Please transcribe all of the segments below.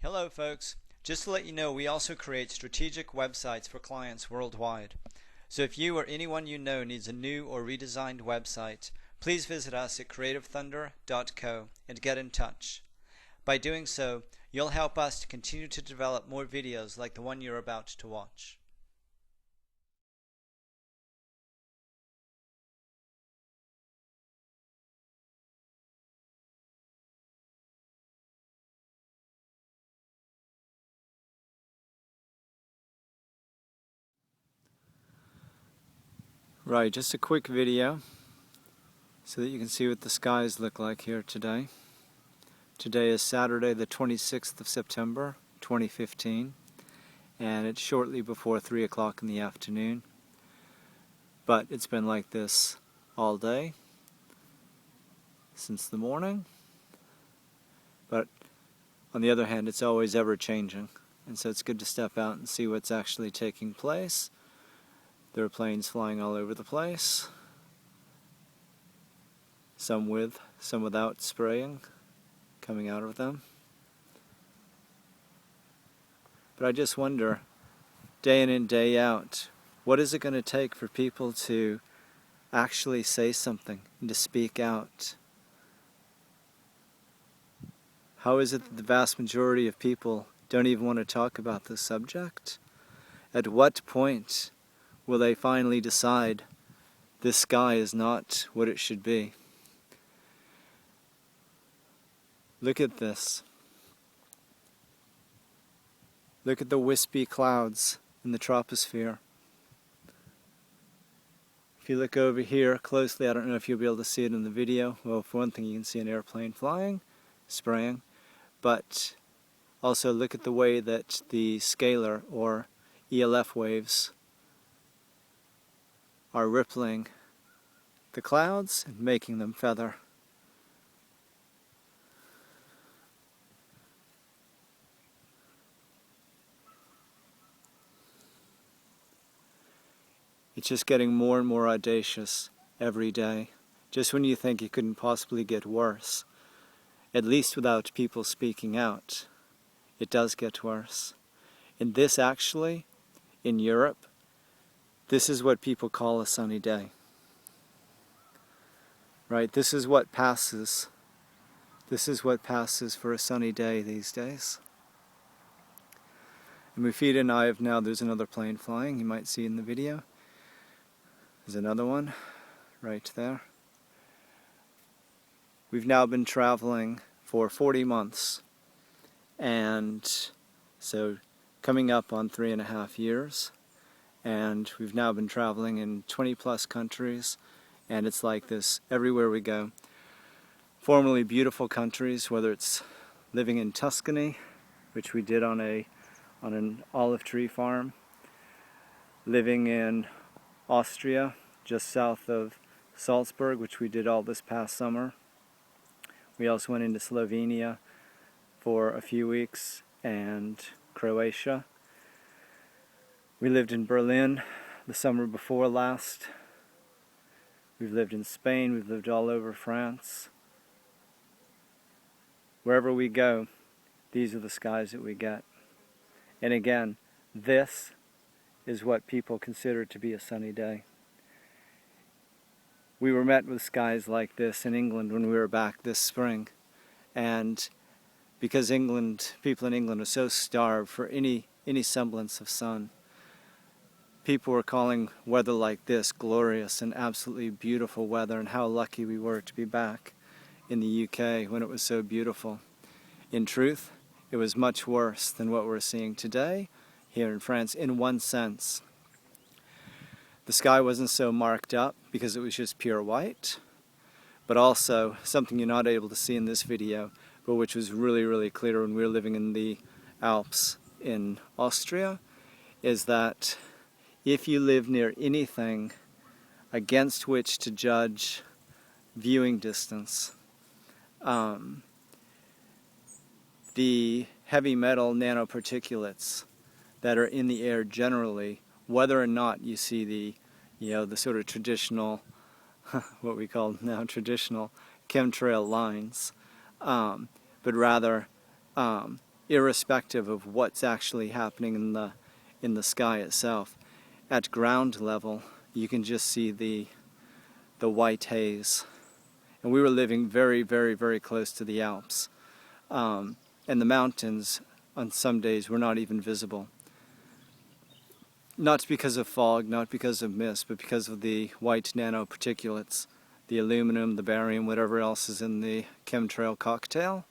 Hello folks, just to let you know we also create strategic websites for clients worldwide. So if you or anyone you know needs a new or redesigned website, please visit us at creativethunder.co and get in touch. By doing so, you'll help us to continue to develop more videos like the one you're about to watch. Right, just a quick video so that you can see what the skies look like here today. Today is Saturday the 26th of September 2015 and it's shortly before 3 o'clock in the afternoon, but it's been like this all day since the morning. But on the other hand, it's always ever changing, and so it's good to step out and see what's actually taking place. There are planes flying all over the place, some with, some without spraying coming out of them. But I just wonder, day in and day out, what is it going to take for people to actually say something and to speak out? How is it that the vast majority of people don't even want to talk about this subject? At what point will they finally decide this sky is not what it should be? Look at this. Look at the wispy clouds in the troposphere. If you look over here closely, I don't know if you'll be able to see it in the video. Well, for one thing, you can see an airplane flying, spraying, but also look at the way that the scalar or ELF waves are rippling the clouds and making them feather. It's just getting more and more audacious every day. Just when you think it couldn't possibly get worse, at least without people speaking out, it does get worse. And this actually, in Europe, this is what people call a sunny day. Right? This is what passes. This is what passes for a sunny day these days. And Mufida and I have now, there's another plane flying, you might see in the video. There's another one right there. We've now been traveling for 40 months, and so coming up on 3.5 years, and we've now been traveling in 20 plus countries, and it's like this everywhere we go. Formerly beautiful countries, whether it's living in Tuscany, which we did on an olive tree farm, living in Austria, just south of Salzburg, which we did all this past summer. We also went into Slovenia for a few weeks and Croatia. We lived in Berlin the summer before last. We've lived in Spain, we've lived all over France. Wherever we go, these are the skies that we get. And again, this is what people consider to be a sunny day. We were met with skies like this in England when we were back this spring, and because people in England are so starved for any semblance of sun, people were calling weather like this glorious and absolutely beautiful weather, and how lucky we were to be back in the UK when it was so beautiful. In truth, it was much worse than what we're seeing today here in France in one sense. The sky wasn't so marked up because it was just pure white, but also something you're not able to see in this video, but which was really, really clear when we were living in the Alps in Austria, is that if you live near anything against which to judge viewing distance, the heavy metal nanoparticulates that are in the air generally, whether or not you see the sort of traditional, what we call now traditional chemtrail lines, but rather irrespective of what's actually happening in the sky itself. At ground level, you can just see the white haze. And we were living very, very, very close to the Alps. And the mountains on some days were not even visible. Not because of fog, not because of mist, but because of the white nanoparticulates, the aluminum, the barium, whatever else is in the chemtrail cocktail,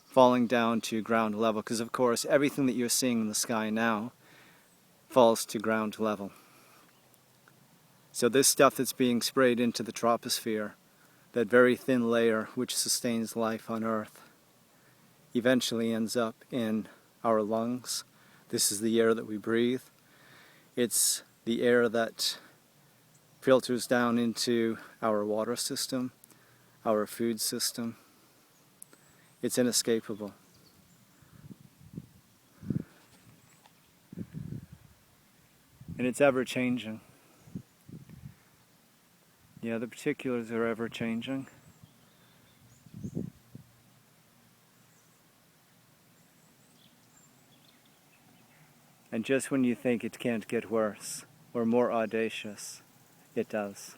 falling down to ground level. Because of course everything that you're seeing in the sky now falls to ground level. So this stuff that's being sprayed into the troposphere, that very thin layer which sustains life on Earth, eventually ends up in our lungs. This is the air that we breathe. It's the air that filters down into our water system, our food system. It's inescapable. And it's ever changing. Yeah, the particulars are ever changing. And just when you think it can't get worse or more audacious, it does.